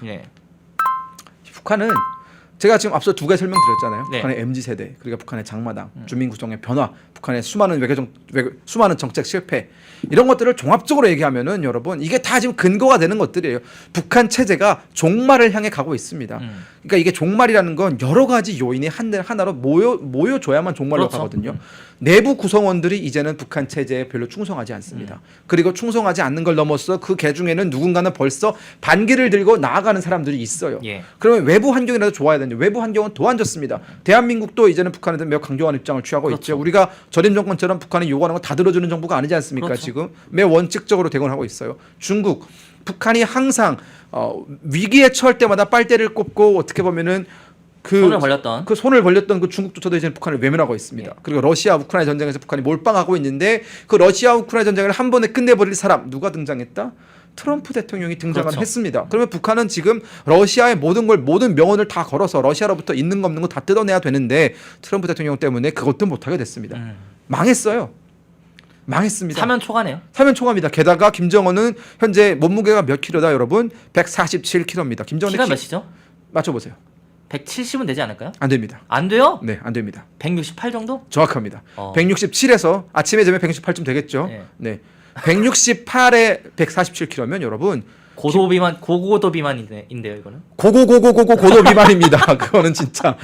예. 북한은 제가 지금 앞서 두 가지 설명드렸잖아요. 네. 북한의 MZ 세대, 그러니까 북한의 장마당, 주민 구성의 변화, 북한의 수많은 수많은 정책 실패 이런 것들을 종합적으로 얘기하면은 여러분 이게 다 지금 근거가 되는 것들이에요. 북한 체제가 종말을 향해 가고 있습니다. 그러니까 이게 종말이라는 건 여러 가지 요인이 하나로 모여줘야만 종말로 그렇죠. 가거든요. 내부 구성원들이 이제는 북한 체제에 별로 충성하지 않습니다. 그리고 충성하지 않는 걸 넘어서 그 개중에는 누군가는 벌써 반기를 들고 나아가는 사람들이 있어요. 예. 그러면 외부 환경이라도 좋아야 되는데 외부 환경은 더 안 좋습니다. 대한민국도 이제는 북한에 대해 매우 강경한 입장을 취하고 그렇죠. 있죠. 우리가 전임 정권처럼 북한이 요구하는 거 다 들어주는 정부가 아니지 않습니까? 그렇죠. 지금 매우 원칙적으로 대응하고 있어요. 중국, 북한이 항상 위기에 처할 때마다 빨대를 꼽고 어떻게 보면은 그 손을 벌렸던 그 중국조차도 이제 북한을 외면하고 있습니다. 예. 그리고 러시아 우크라이나 전쟁에서 북한이 몰빵하고 있는데 그 러시아 우크라이나 전쟁을 한 번에 끝내버릴 사람 누가 등장했다? 트럼프 대통령이 등장을 그렇죠. 했습니다. 그러면 북한은 지금 러시아의 모든 명언을 다 걸어서 러시아로부터 있는 거 없는 거 다 뜯어내야 되는데 트럼프 대통령 때문에 그것도 못하게 됐습니다. 망했어요. 망했습니다. 사면 초과네요. 사면 초과입니다. 게다가 김정은은 현재 몸무게가 몇 킬로다 여러분? 147kg입니다. 김정은의 키가 몇이죠? 맞춰보세요. 170은 되지 않을까요? 안 됩니다. 안 돼요? 네, 안 됩니다. 168 정도? 정확합니다. 167에서 아침에 되면 168쯤 되겠죠. 네. 네. 168에 147kg면 여러분 고고도 비만인데요, 이거는. 고도 비만입니다. 그거는 진짜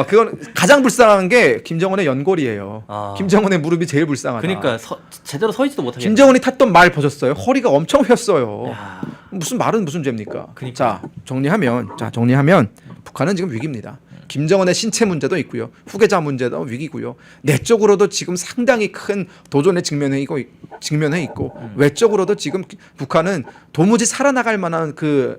그건 가장 불쌍한 게 김정은의 연골이에요. 김정은의 무릎이 제일 불쌍하다. 그러니까 제대로 서 있지도 못하게. 김정은이 탔던 말 보셨어요? 허리가 엄청 휘었어요. 야. 무슨 말은 무슨 죄입니까? 그러니까. 자 정리하면 북한은 지금 위기입니다. 김정은의 신체 문제도 있고요. 후계자 문제도 위기고요. 내적으로도 지금 상당히 큰 도전에 직면해 있고 외적으로도 지금 북한은 도무지 살아나갈 만한 그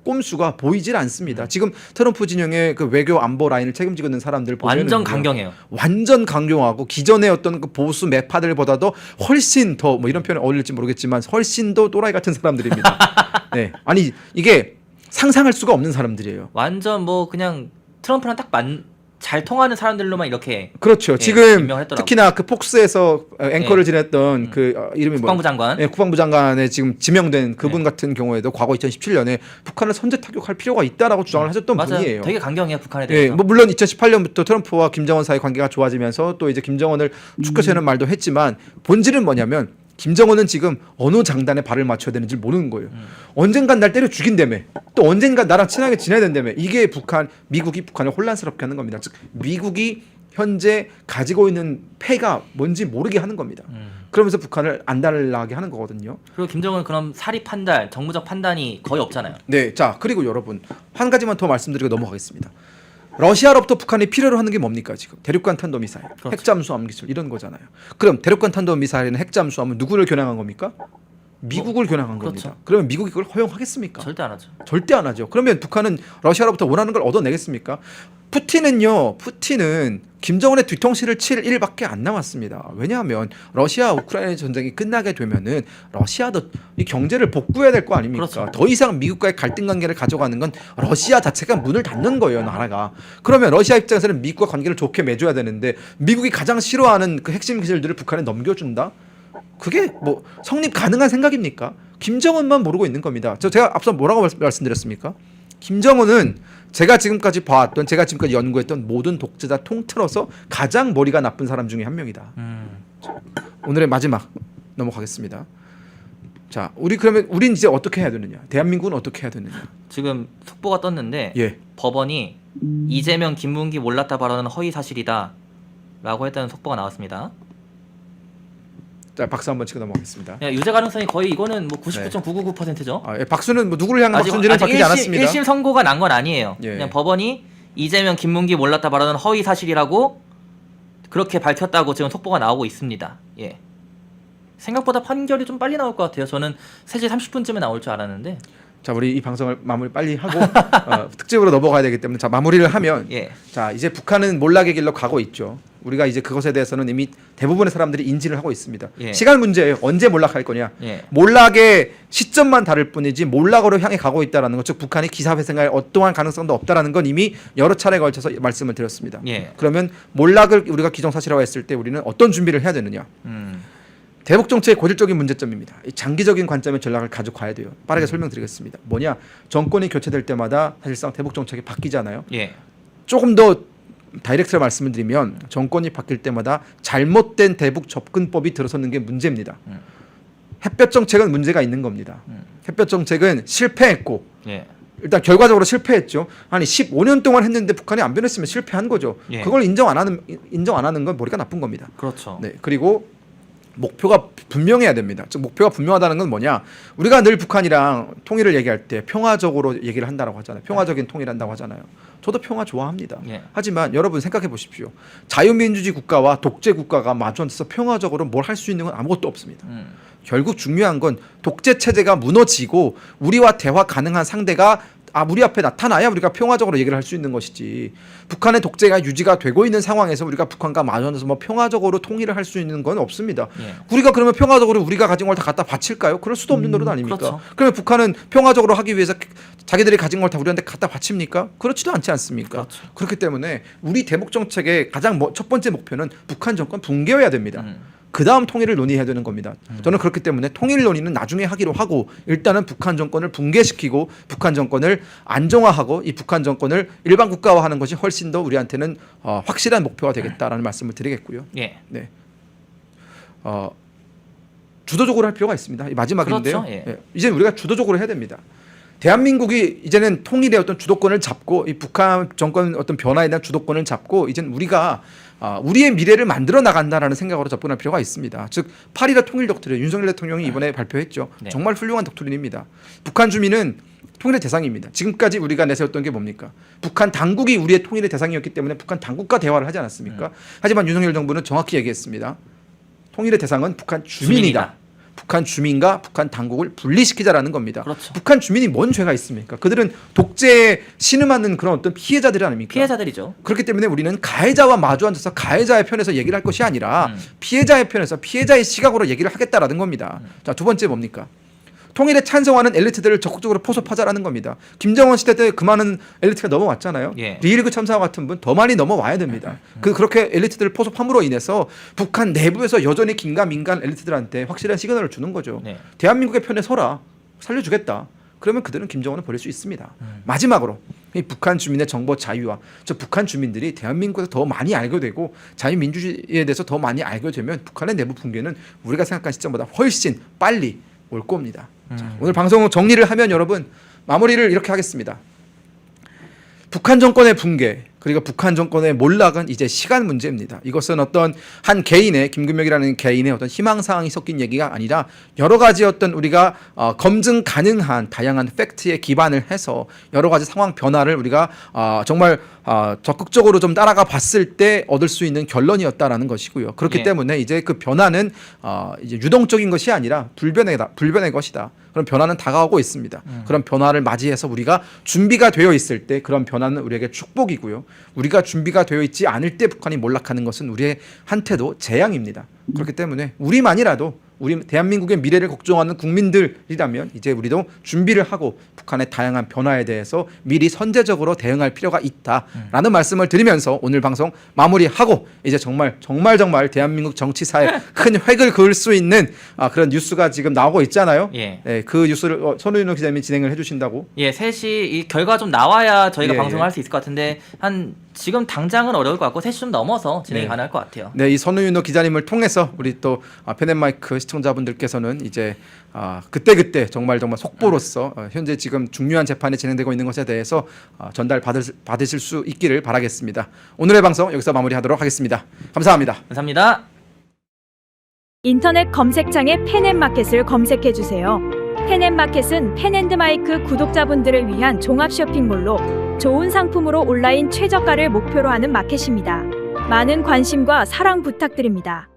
꼼수가 보이질 않습니다. 지금 트럼프 진영의 그 외교 안보 라인을 책임지고 있는 사람들 보면 완전 강경해요. 완전 강경하고 기존의 어떤 그 보수 매파들보다도 훨씬 더 뭐 이런 표현이 어울릴지 모르겠지만 훨씬 더 또라이 같은 사람들입니다. 네, 아니 이게 상상할 수가 없는 사람들이에요. 완전 뭐 그냥 트럼프랑 딱 잘 통하는 사람들로만 이렇게. 그렇죠. 예, 지금 임명했더라고요. 특히나 그 폭스에서 앵커를 지냈던 그 이름이 국방부 장관. 예, 국방부 장관에 지금 지명된 그분 같은 경우에도 과거 2017년에 북한을 선제 타격할 필요가 있다라고 주장을 하셨던 맞아요. 분이에요. 되게 강경해요, 북한에 대해서. 예, 뭐 물론 2018년부터 트럼프와 김정은 사이 관계가 좋아지면서 또 이제 김정은을 축하세는 말도 했지만 본질은 뭐냐면 김정은은 지금 어느 장단에 발을 맞춰야 되는지 모르는 거예요. 언젠간 날 때려 죽인다며. 또 언젠간 나랑 친하게 지내야 된다며. 이게 미국이 북한을 혼란스럽게 하는 겁니다. 즉 미국이 현재 가지고 있는 패가 뭔지 모르게 하는 겁니다. 그러면서 북한을 안달나게 하는 거거든요. 그리고 김정은 그럼 사리 판단, 정무적 판단이 거의 없잖아요. 네, 자 그리고 여러분 한 가지만 더 말씀드리고 넘어가겠습니다. 러시아로부터 북한이 필요로 하는 게 뭡니까 지금? 대륙간 탄도미사일, 그렇죠. 핵잠수함 기술 이런 거잖아요. 그럼 대륙간 탄도미사일이나 핵잠수함은 누구를 겨냥한 겁니까? 미국을 겨냥한 그렇죠. 겁니다. 그러면 미국이 그걸 허용하겠습니까? 절대 안 하죠. 절대 안 하죠. 그러면 북한은 러시아로부터 원하는 걸 얻어내겠습니까? 푸틴은 김정은의 뒤통수를 칠 일밖에 안 남았습니다. 왜냐하면 러시아 우크라이나 전쟁이 끝나게 되면은 러시아도 이 경제를 복구해야 될 거 아닙니까? 그렇죠. 더 이상 미국과의 갈등 관계를 가져가는 건 러시아 자체가 문을 닫는 거예요, 나라가. 그러면 러시아 입장에서는 미국과 관계를 좋게 맺어야 되는데 미국이 가장 싫어하는 그 핵심 기술들을 북한에 넘겨준다? 그게 뭐 성립 가능한 생각입니까? 김정은만 모르고 있는 겁니다. 제가 앞서 뭐라고 말씀드렸습니까? 김정은은 제가 지금까지 연구했던 모든 독재자 통틀어서 가장 머리가 나쁜 사람 중에 한 명이다. 오늘의 마지막 넘어가겠습니다. 자, 우린 이제 어떻게 해야 되느냐? 대한민국은 어떻게 해야 되느냐? 지금 속보가 떴는데 예. 법원이 이재명, 김문기 몰랐다 발언은 허위 사실이다 라고 했다는 속보가 나왔습니다. 자, 박수 한번 치고 넘어가겠습니다. 야, 유죄 가능성이 거의 이거는 뭐 99.999%죠. 예, 박수는 뭐 누구를 향한 박수인지는 밝히지 않았습니다. 1심 선고가 난 건 아니에요. 예. 그냥 법원이 이재명, 김문기 몰랐다 발언은 허위 사실이라고 그렇게 밝혔다고 지금 속보가 나오고 있습니다. 예. 생각보다 판결이 좀 빨리 나올 것 같아요. 저는 3시 30분쯤에 나올 줄 알았는데. 자, 우리 이 방송을 마무리 빨리 하고 특집으로 넘어가야 되기 때문에 자, 마무리를 하면 예. 자, 이제 북한은 몰락의 길로 가고 있죠. 우리가 이제 그것에 대해서는 이미 대부분의 사람들이 인지를 하고 있습니다. 예. 시간 문제예요. 언제 몰락할 거냐. 예. 몰락의 시점만 다를 뿐이지 몰락으로 향해 가고 있다는 것, 즉 북한이 기사회생할 어떠한 가능성도 없다라는 건 이미 여러 차례 걸쳐서 말씀을 드렸습니다. 예. 그러면 몰락을 우리가 기정사실화했을 때 우리는 어떤 준비를 해야 되느냐. 대북 정책의 고질적인 문제점입니다. 이 장기적인 관점의 전략을 가져가야 돼요. 빠르게 설명드리겠습니다. 뭐냐? 정권이 교체될 때마다 사실상 대북 정책이 바뀌잖아요. 예. 조금 더 다이렉트로 말씀을 드리면 정권이 바뀔 때마다 잘못된 대북 접근법이 들어서는 게 문제입니다. 햇볕 정책은 문제가 있는 겁니다. 햇볕 정책은 실패했고 예. 일단 결과적으로 실패했죠. 아니 15년 동안 했는데 북한이 안 변했으면 실패한 거죠. 예. 그걸 인정 안 하는 건 머리가 나쁜 겁니다. 그렇죠. 네. 그리고 목표가 분명해야 됩니다. 즉 목표가 분명하다는 건 뭐냐? 우리가 늘 북한이랑 통일을 얘기할 때 평화적으로 얘기를 한다고 하잖아요. 평화적인 통일을 한다고 하잖아요. 저도 평화 좋아합니다. 예. 하지만 여러분 생각해 보십시오. 자유민주주의 국가와 독재 국가가 마주 앉아서 평화적으로 뭘 할 수 있는 건 아무것도 없습니다. 결국 중요한 건 독재 체제가 무너지고 우리와 대화 가능한 상대가 우리 앞에 나타나야 우리가 평화적으로 얘기를 할 수 있는 것이지, 북한의 독재가 유지가 되고 있는 상황에서 우리가 북한과 마주 앉아서 뭐 평화적으로 통일을 할 수 있는 건 없습니다. 예. 우리가 그러면 평화적으로 우리가 가진 걸 다 갖다 바칠까요? 그럴 수도 없는 노릇 아닙니까? 그렇죠. 그러면 북한은 평화적으로 하기 위해서 자기들이 가진 걸 다 우리한테 갖다 바칩니까? 그렇지도 않지 않습니까? 그렇죠. 그렇기 때문에 우리 대북 정책의 가장 첫 번째 목표는 북한 정권 붕괴여야 됩니다. 그 다음 통일을 논의해야 되는 겁니다. 저는 그렇기 때문에 통일 논의는 나중에 하기로 하고 일단은 북한 정권을 붕괴시키고 북한 정권을 안정화하고 이 북한 정권을 일반 국가화하는 것이 훨씬 더 우리한테는 확실한 목표가 되겠다라는 말씀을 드리겠고요. 예. 네. 주도적으로 할 필요가 있습니다. 이 마지막인데요. 그렇죠. 예. 예. 이제 우리가 주도적으로 해야 됩니다. 대한민국이 이제는 통일의 어떤 주도권을 잡고 이 북한 정권 어떤 변화에 대한 주도권을 잡고 이제는 우리가 우리의 미래를 만들어 나간다라는 생각으로 접근할 필요가 있습니다. 즉 8.15 통일 독트린 윤석열 대통령이 이번에 발표했죠. 네. 정말 훌륭한 독트린입니다. 북한 주민은 통일의 대상입니다. 지금까지 우리가 내세웠던 게 뭡니까? 북한 당국이 우리의 통일의 대상이었기 때문에 북한 당국과 대화를 하지 않았습니까? 하지만 윤석열 정부는 정확히 얘기했습니다. 통일의 대상은 북한 주민이다. 북한 주민과 북한 당국을 분리시키자라는 겁니다. 그렇죠. 북한 주민이 뭔 죄가 있습니까? 그들은 독재에 신음하는 그런 어떤 피해자들이 아닙니까? 피해자들이죠. 그렇기 때문에 우리는 가해자와 마주 앉아서 가해자의 편에서 얘기를 할 것이 아니라 피해자의 편에서 피해자의 시각으로 얘기를 하겠다라는 겁니다. 자, 두 번째 뭡니까? 통일에 찬성하는 엘리트들을 적극적으로 포섭하자라는 겁니다. 김정은 시대 때 그 많은 엘리트가 넘어왔잖아요. 예. 리일그 참사와 같은 분 더 많이 넘어와야 됩니다. 그렇게 엘리트들을 포섭함으로 인해서 북한 내부에서 여전히 긴가민가한 엘리트들한테 확실한 시그널을 주는 거죠. 네. 대한민국의 편에 서라. 살려주겠다. 그러면 그들은 김정은을 버릴 수 있습니다. 마지막으로 이 북한 주민의 정보 자유와 저 북한 주민들이 대한민국에서 더 많이 알게 되고 자유민주주의에 대해서 더 많이 알게 되면 북한의 내부 붕괴는 우리가 생각한 시점보다 훨씬 빨리 올 겁니다. 자, 오늘 방송 정리를 하면 여러분 마무리를 이렇게 하겠습니다. 북한 정권의 붕괴 그리고 북한 정권의 몰락은 이제 시간 문제입니다. 이것은 어떤 한 개인의 김금혁이라는 개인의 어떤 희망사항이 섞인 얘기가 아니라 여러 가지 어떤 우리가 검증 가능한 다양한 팩트에 기반을 해서 여러 가지 상황 변화를 우리가 정말 적극적으로 좀 따라가 봤을 때 얻을 수 있는 결론이었다라는 것이고요. 그렇기 예. 때문에 이제 그 변화는 이제 유동적인 것이 아니라 불변의 것이다. 그런 변화는 다가오고 있습니다. 그런 변화를 맞이해서 우리가 준비가 되어 있을 때 그런 변화는 우리에게 축복이고요. 우리가 준비가 되어 있지 않을 때 북한이 몰락하는 것은 우리한테도 재앙입니다. 그렇기 때문에 우리만이라도 우리 대한민국의 미래를 걱정하는 국민들이라면 이제 우리도 준비를 하고 북한의 다양한 변화에 대해서 미리 선제적으로 대응할 필요가 있다라는 말씀을 드리면서 오늘 방송 마무리하고 이제 정말 대한민국 정치사에 큰 획을 그을 수 있는 그런 뉴스가 지금 나오고 있잖아요. 예. 네, 그 뉴스를 선우윤호 기자님이 진행을 해주신다고. 예, 3시 이 결과 좀 나와야 저희가 예, 방송을 예. 할 수 있을 것 같은데 한 지금 당장은 어려울 것 같고 3시 좀 넘어서 진행이 네. 가능할 것 같아요. 네, 이 선우윤호 기자님을 통해서 우리 또 펜앤마이크 시청자분들께서는 이제 그때 정말 속보로서 현재 지금 중요한 재판이 진행되고 있는 것에 대해서 전달 받으실 수 있기를 바라겠습니다. 오늘의 방송 여기서 마무리하도록 하겠습니다. 감사합니다. 감사합니다. 인터넷 검색창에 펜앤마켓을 검색해 주세요. 펜앤마켓은 펜앤드마이크 구독자분들을 위한 종합 쇼핑몰로 좋은 상품으로 온라인 최저가를 목표로 하는 마켓입니다. 많은 관심과 사랑 부탁드립니다.